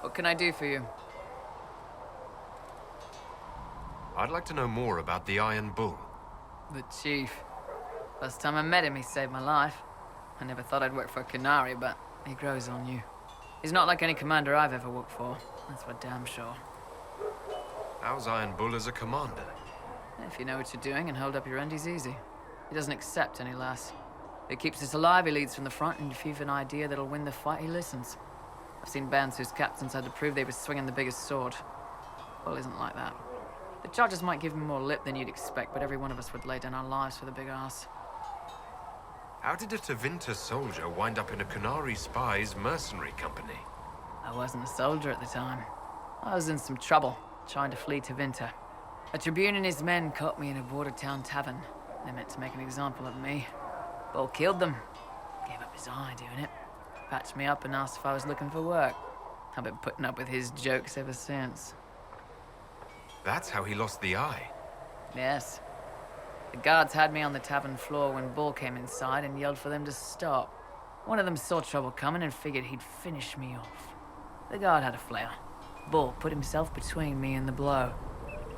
What can I do for you? I'd like to know more about the Iron Bull. The Chief. First time I met him, he saved my life. I never thought I'd work for a Canary, but he grows on you. He's not like any commander I've ever worked for. That's for damn sure. How's Iron Bull as a commander? If you know what you're doing and hold up your end, he's easy. He doesn't accept any less. If he keeps us alive, he leads from the front, and if you've an idea that'll win the fight, he listens. I've seen bands whose captains had to prove they were swinging the biggest sword. Bull isn't like that. The charges might give him more lip than you'd expect, but every one of us would lay down our lives for the big ass. How did a Tevinter soldier wind up in a Canary spy's mercenary company? I wasn't a soldier at the time. I was in some trouble, trying to flee to Winter. A Tribune and his men caught me in a border town tavern. They meant to make an example of me. Bull killed them. Gave up his eye doing it. Patched me up and asked if I was looking for work. I've been putting up with his jokes ever since. That's how he lost the eye. Yes. The guards had me on the tavern floor when Bull came inside and yelled for them to stop. One of them saw trouble coming and figured he'd finish me off. The guard had a flare. Bull put himself between me and the blow.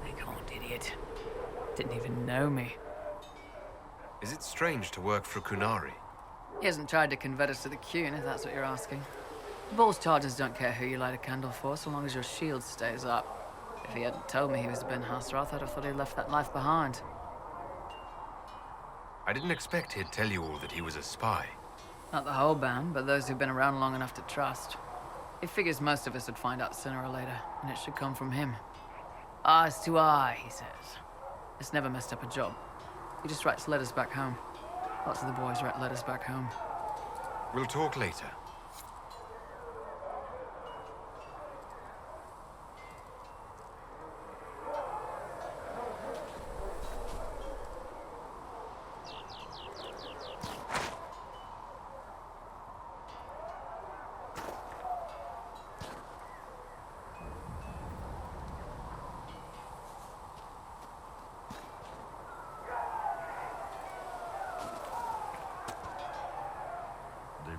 Big-horned idiot. Didn't even know me. Is it strange to work for Kunari? He hasn't tried to convert us to the Qun, if that's what you're asking. Bull's charges don't care who you light a candle for, so long as your shield stays up. If he hadn't told me he was Ben Hasrath, I'd have thought he'd left that life behind. I didn't expect he'd tell you all that he was a spy. Not the whole band, but those who've been around long enough to trust. He figures most of us would find out sooner or later, and it should come from him. Eyes to eye, he says. It's never messed up a job. He just writes letters back home. Lots of the boys write letters back home. We'll talk later.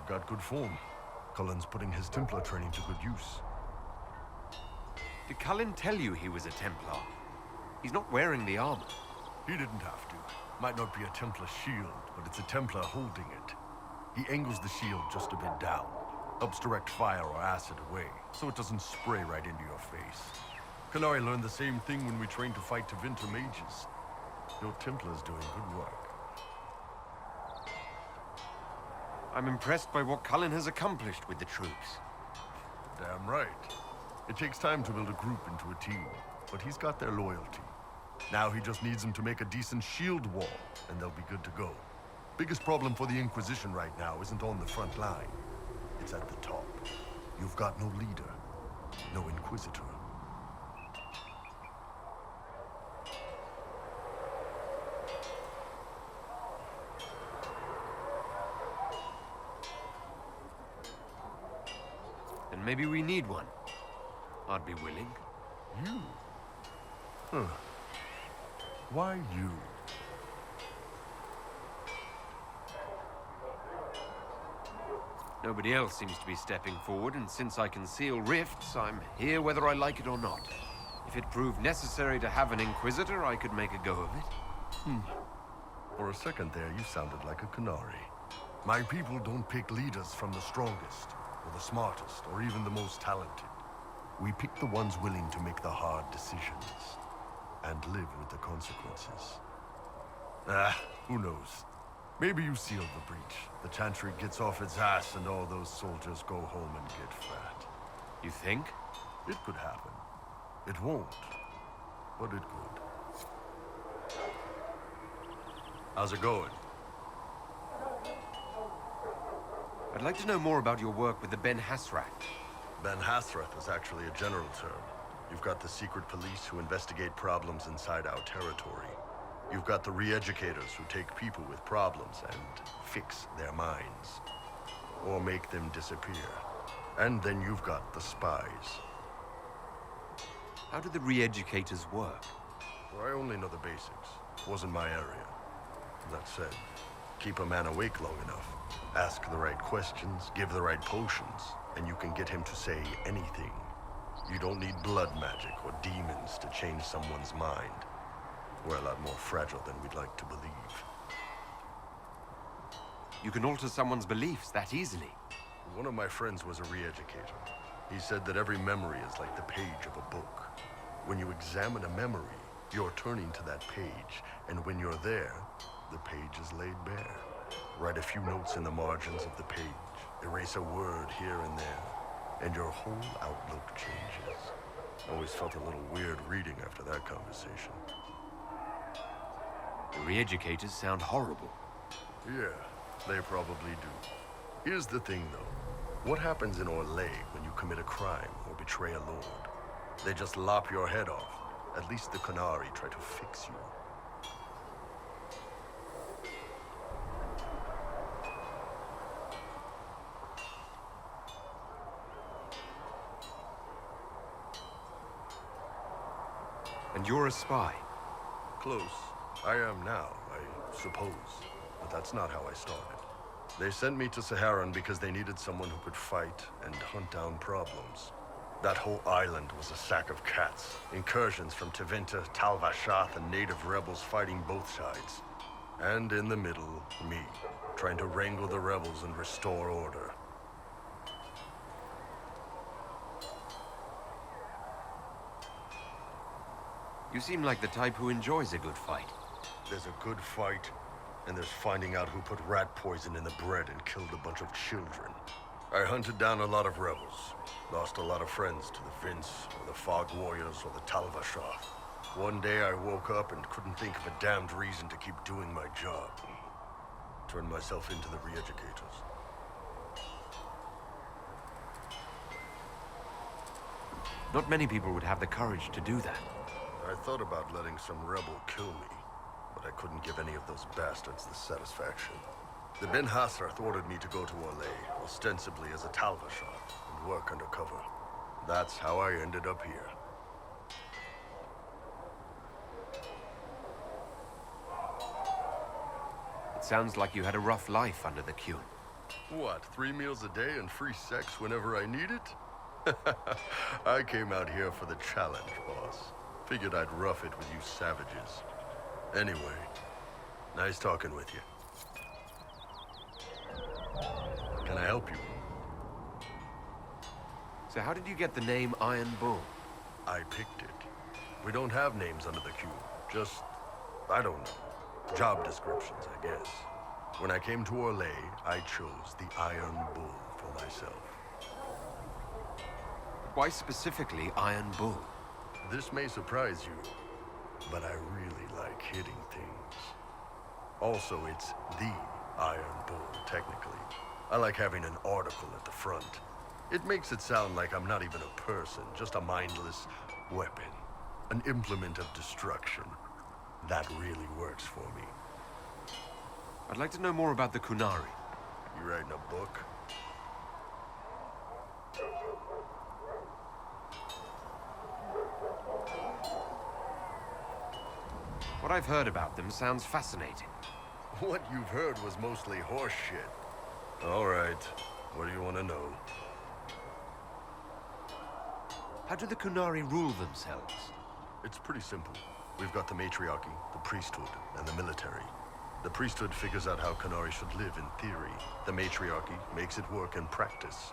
Got good form. Cullen's putting his Templar training to good use. Did Cullen tell you he was a Templar? He's not wearing the armor. He didn't have to. Might not be a Templar shield, but it's a Templar holding it. He angles the shield just a bit down. Helps direct fire or acid away, so it doesn't spray right into your face. Canary learned the same thing when we trained to fight Tevinter mages. Your Templar's doing good work. I'm impressed by what Cullen has accomplished with the troops. Damn right. It takes time to build a group into a team, but he's got their loyalty. Now he just needs them to make a decent shield wall, and they'll be good to go. Biggest problem for the Inquisition right now isn't on the front line. It's at the top. You've got no leader, no Inquisitor. Then maybe we need one. I'd be willing. You? Huh. Why you? Nobody else seems to be stepping forward, and since I can seal rifts, I'm here whether I like it or not. If it proved necessary to have an Inquisitor, I could make a go of it. For a second there, you sounded like a Canary. My people don't pick leaders from the strongest, or the smartest, or even the most talented. We pick the ones willing to make the hard decisions, and live with the consequences. Who knows? Maybe you sealed the breach. The Chantry gets off its ass and all those soldiers go home and get fat. You think? It could happen. It won't, but it could. How's it going? I'd like to know more about your work with the Ben Hasrath. Ben Hasrath is actually a general term. You've got the secret police who investigate problems inside our territory. You've got the re-educators who take people with problems and fix their minds. Or make them disappear. And then you've got the spies. How do the re-educators work? Well, I only know the basics. Wasn't my area. That said, keep a man awake long enough. Ask the right questions, give the right potions, and you can get him to say anything. You don't need blood magic or demons to change someone's mind. We're a lot more fragile than we'd like to believe. You can alter someone's beliefs that easily. One of my friends was a re-educator. He said that every memory is like the page of a book. When you examine a memory, you're turning to that page, and when you're there, the page is laid bare. Write a few notes in the margins of the page, erase a word here and there, and your whole outlook changes. Always felt a little weird reading after that conversation. The re-educators sound horrible. Yeah, they probably do. Here's the thing, though. What happens in Orlais when you commit a crime or betray a lord? They just lop your head off. At least the Qunari try to fix you. And you're a spy. Close. I am now, I suppose. But that's not how I started. They sent me to Saharan because they needed someone who could fight and hunt down problems. That whole island was a sack of cats. Incursions from Tevinter, Tal Vashath, and native rebels fighting both sides. And in the middle, me, trying to wrangle the rebels and restore order. You seem like the type who enjoys a good fight. There's a good fight, and there's finding out who put rat poison in the bread and killed a bunch of children. I hunted down a lot of rebels. Lost a lot of friends to the Vince, or the Fog Warriors, or the Tal Vashath. One day I woke up and couldn't think of a damned reason to keep doing my job. Turned myself into the re-educators. Not many people would have the courage to do that. I thought about letting some rebel kill me, but I couldn't give any of those bastards the satisfaction. The Ben Hasrath ordered me to go to Orlais, ostensibly as a Tal Vashath, and work undercover. That's how I ended up here. It sounds like you had a rough life under the Qun. What, 3 meals a day and free sex whenever I need it? I came out here for the challenge, boss. Figured I'd rough it with you savages. Anyway, nice talking with you. Can I help you? So how did you get the name Iron Bull? I picked it. We don't have names under the Qun. Just, I don't know. Job descriptions, I guess. When I came to Orlais, I chose the Iron Bull for myself. Why specifically Iron Bull? This may surprise you, but I really like hitting things. Also, it's the Iron Bull, technically. I like having an article at the front. It makes it sound like I'm not even a person, just a mindless weapon. An implement of destruction. That really works for me. I'd like to know more about the Qunari. You writing a book? What I've heard about them sounds fascinating. What you've heard was mostly horse shit. All right. What do you want to know? How do the Qunari rule themselves? It's pretty simple. We've got the matriarchy, the priesthood, and the military. The priesthood figures out how Qunari should live in theory. The matriarchy makes it work in practice.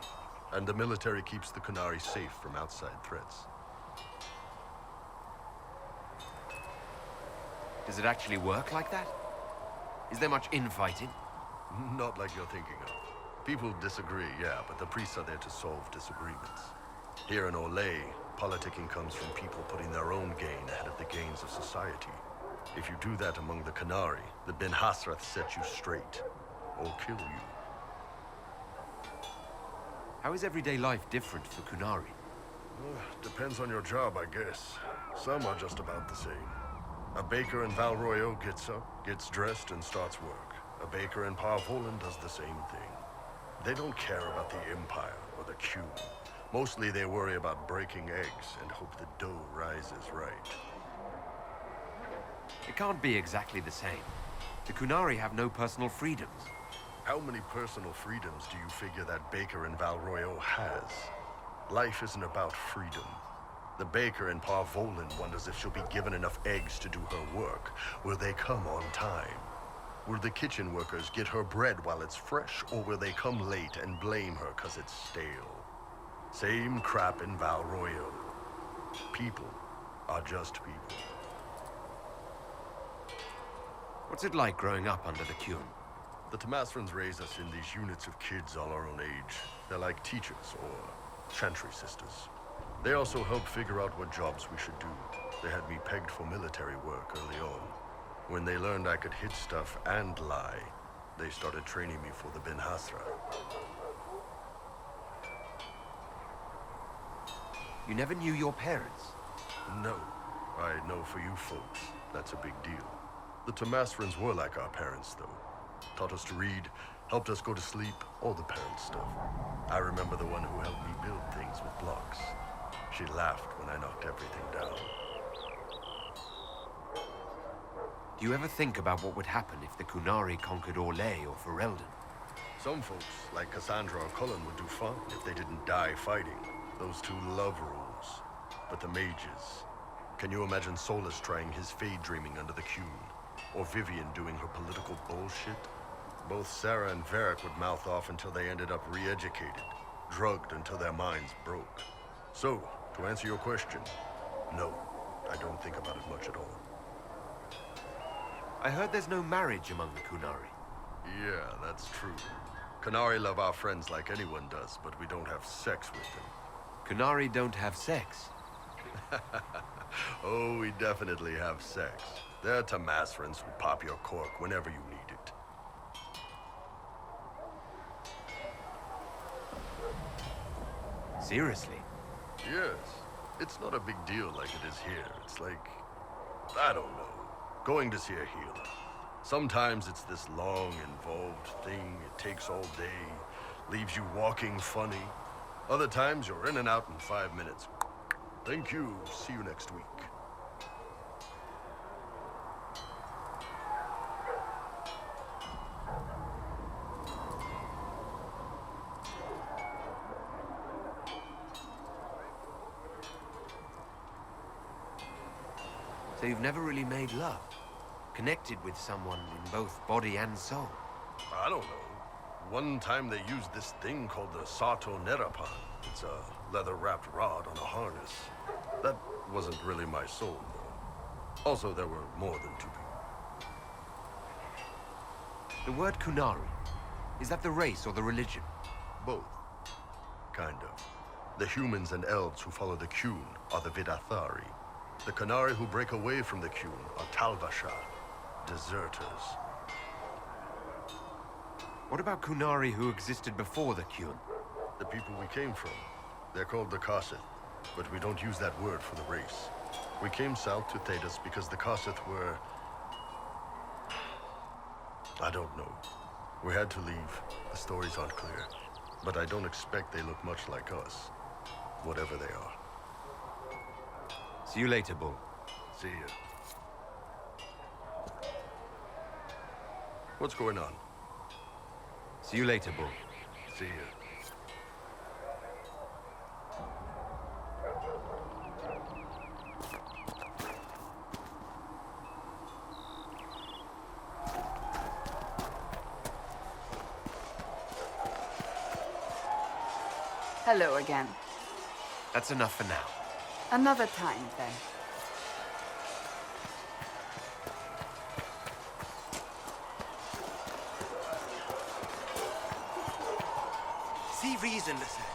And the military keeps the Qunari safe from outside threats. Does it actually work like that? Is there much infighting? Not like you're thinking of. People disagree, yeah, but the priests are there to solve disagreements. Here in Orlais, politicking comes from people putting their own gain ahead of the gains of society. If you do that among the Qunari, the Ben Hasrath set you straight, or kill you. How is everyday life different for Qunari? Depends on your job, I guess. Some are just about the same. A baker in Val Royeaux gets up, gets dressed, and starts work. A baker in Parvolan does the same thing. They don't care about the Empire or the Qun. Mostly they worry about breaking eggs and hope the dough rises right. It can't be exactly the same. The Qunari have no personal freedoms. How many personal freedoms do you figure that baker in Val Royeaux has? Life isn't about freedom. The baker in Parvolin wonders if she'll be given enough eggs to do her work. Will they come on time? Will the kitchen workers get her bread while it's fresh, or will they come late and blame her 'cause it's stale? Same crap in Val Royale. People are just people. What's it like growing up under the Qun? The Tamasrans raise us in these units of kids all our own age. They're like teachers or chantry sisters. They also help figure out what jobs we should do. They had me pegged for military work early on. When they learned I could hit stuff and lie, they started training me for the Ben Hasra. You never knew your parents? No, I know for you folks, that's a big deal. The Tamasrans were like our parents, though. Taught us to read, helped us go to sleep, all the parent stuff. I remember the one who helped me build things with blocks. She laughed when I knocked everything down. Do you ever think about what would happen if the Qunari conquered Orlais or Ferelden? Some folks, like Cassandra or Cullen, would do fine if they didn't die fighting. Those two love rules. But the mages... Can you imagine Solus trying his fade dreaming under the Qun? Or Vivian doing her political bullshit? Both Sarah and Varric would mouth off until they ended up re-educated, drugged until their minds broke. So, to answer your question, no, I don't think about it much at all. I heard there's no marriage among the Qunari. Yeah, that's true. Qunari love our friends like anyone does, but we don't have sex with them. Qunari don't have sex. Oh, we definitely have sex. They're Tamasrans who pop your cork whenever you need it. Seriously? Yes. It's not a big deal like it is here. It's like, I don't know, going to see a healer. Sometimes it's this long, involved thing. It takes all day, leaves you walking funny. Other times you're in and out in 5 minutes. Thank you. See you next week. So you've never really made love? Connected with someone in both body and soul? I don't know. One time they used this thing called the Sato Nerapan. It's a leather-wrapped rod on a harness. That wasn't really my soul, though. Also, there were more than two people. The word Qunari, is that the race or the religion? Both. Kind of. The humans and elves who follow the Qun are the Vidathari. The Qunari who break away from the Qun are Talbasha, deserters. What about Qunari who existed before the Qun? The people we came from. They're called the Kossith, but we don't use that word for the race. We came south to Thedas because the Kossith were... I don't know. We had to leave. The stories aren't clear. But I don't expect they look much like us. Whatever they are. See you later, Bull. See ya. What's going on? See you later, Bull. See ya. Hello again. That's enough for now. Another time, then. See reason, Lisette.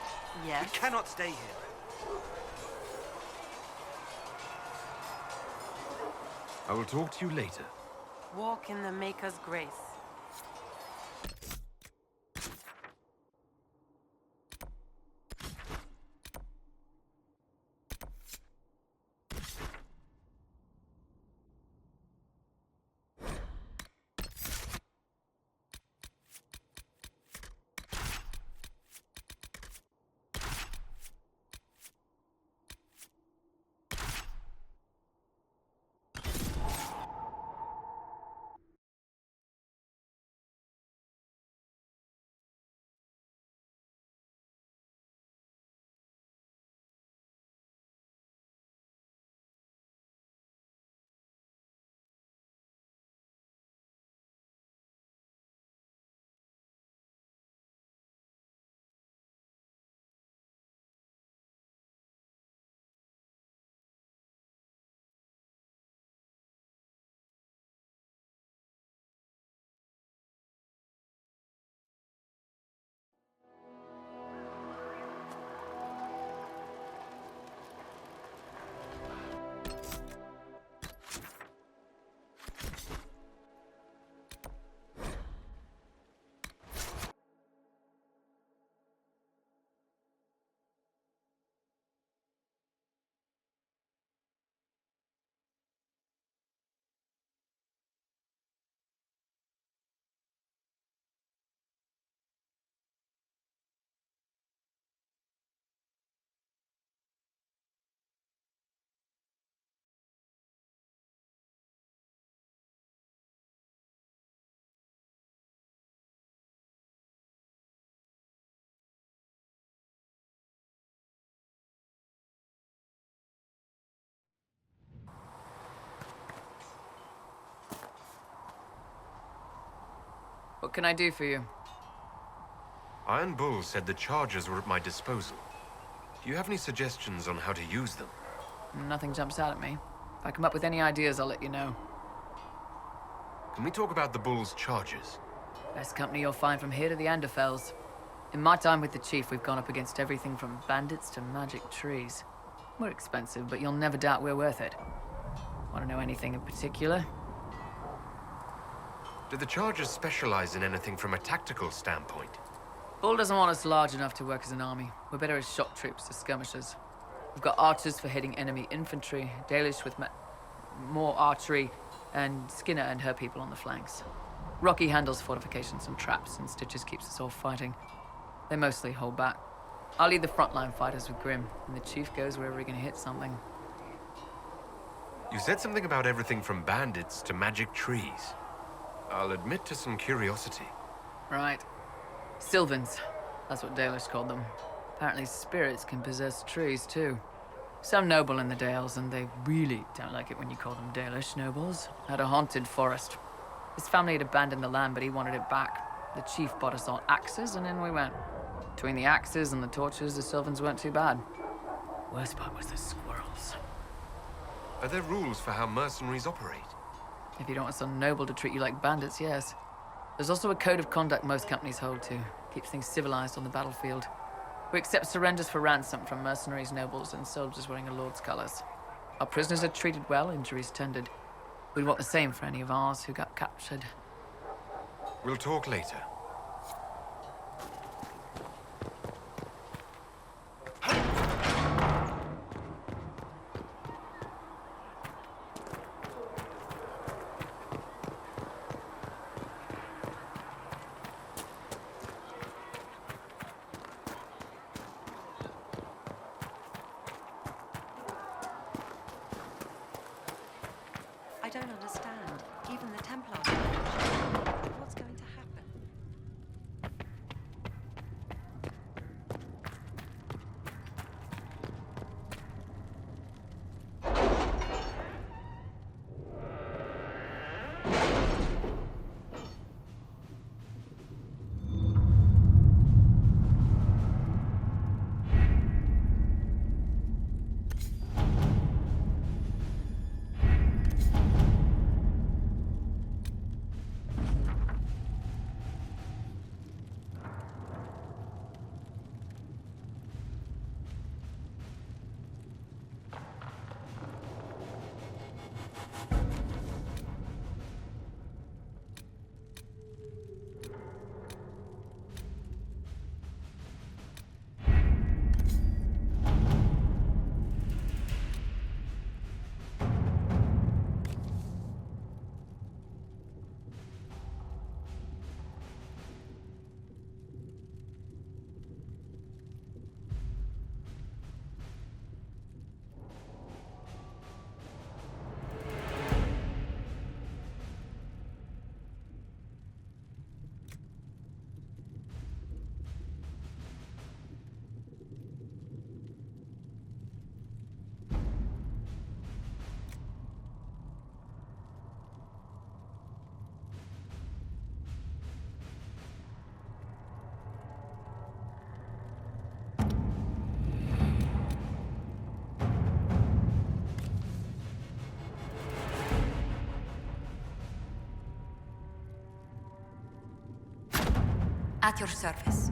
Yes? We cannot stay here. I will talk to you later. Walk in the Maker's grace. What can I do for you? Iron Bull said the charges were at my disposal. Do you have any suggestions on how to use them? Nothing jumps out at me. If I come up with any ideas, I'll let you know. Can we talk about the Bull's charges? Best company you'll find from here to the Anderfells. In my time with the Chief, we've gone up against everything from bandits to magic trees. We're expensive, but you'll never doubt we're worth it. Want to know anything in particular? Do the charges specialize in anything from a tactical standpoint? Bull doesn't want us large enough to work as an army. We're better as shock troops, as skirmishers. We've got archers for hitting enemy infantry, Dalish with more archery, and Skinner and her people on the flanks. Rocky handles fortifications and traps, and Stitches keeps us all fighting. They mostly hold back. I'll lead the frontline fighters with Krem, and the Chief goes wherever he can hit something. You said something about everything from bandits to magic trees. I'll admit to some curiosity. Right. Sylvans. That's what Dalish called them. Apparently spirits can possess trees, too. Some noble in the Dales, and they really don't like it when you call them Dalish nobles, had a haunted forest. His family had abandoned the land, but he wanted it back. The Chief bought us all axes, and in we went. Between the axes and the torches, the Sylvans weren't too bad. Worst part was the squirrels. Are there rules for how mercenaries operate? If you don't want some noble to treat you like bandits, yes. There's also a code of conduct most companies hold to. Keeps things civilized on the battlefield. We accept surrenders for ransom from mercenaries, nobles, and soldiers wearing a lord's colors. Our prisoners are treated well, injuries tended. We'd want the same for any of ours who got captured. We'll talk later. I don't understand. Even the Templars. What's going to happen? At your service.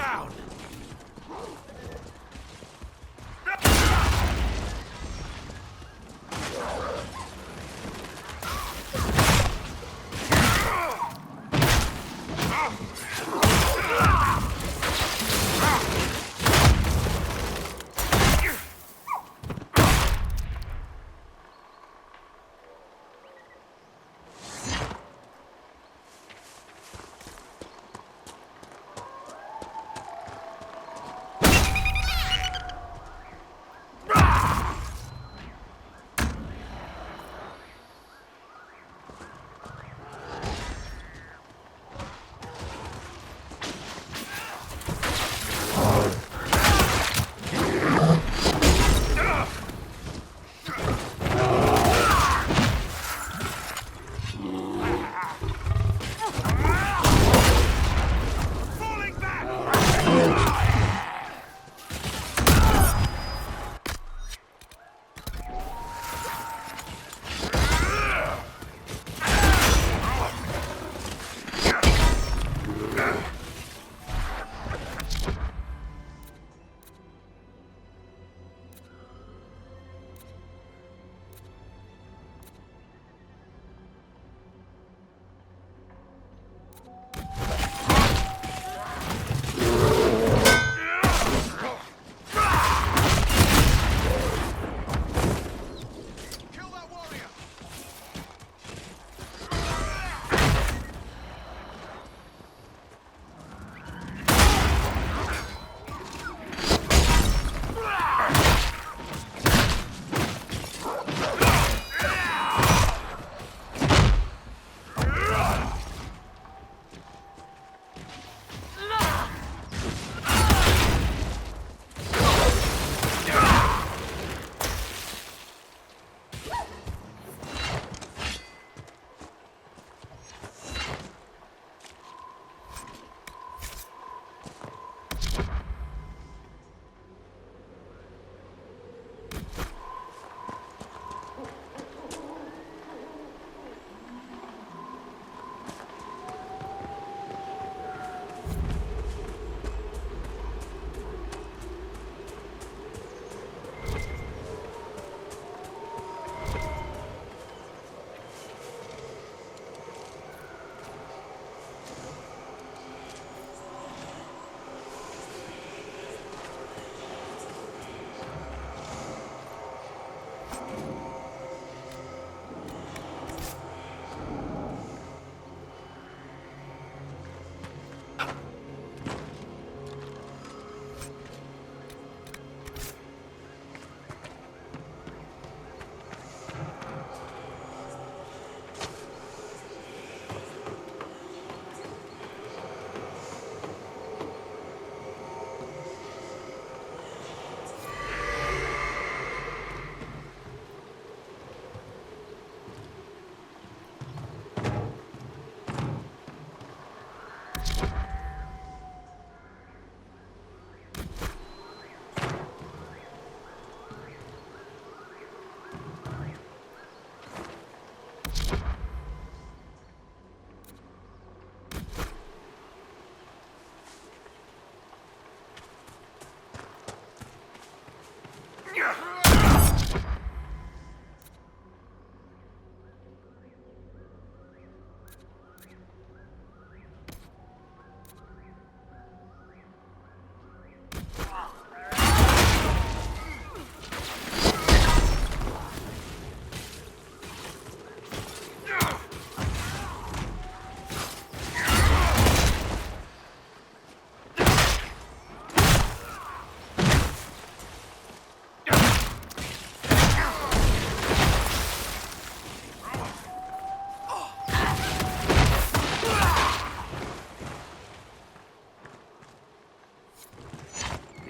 down!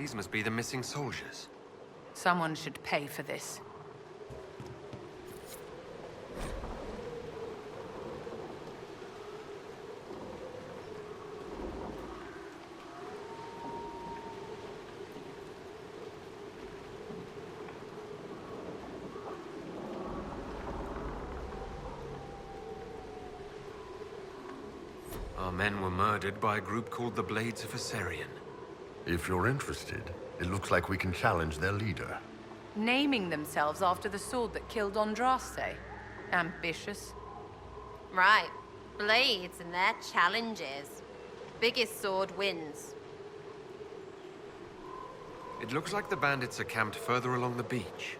These must be the missing soldiers. Someone should pay for this. Our men were murdered by a group called the Blades of Assyrian. If you're interested, it looks like we can challenge their leader. Naming themselves after the sword that killed Andraste. Ambitious. Right. Blades and their challenges. Biggest sword wins. It looks like the bandits are camped further along the beach.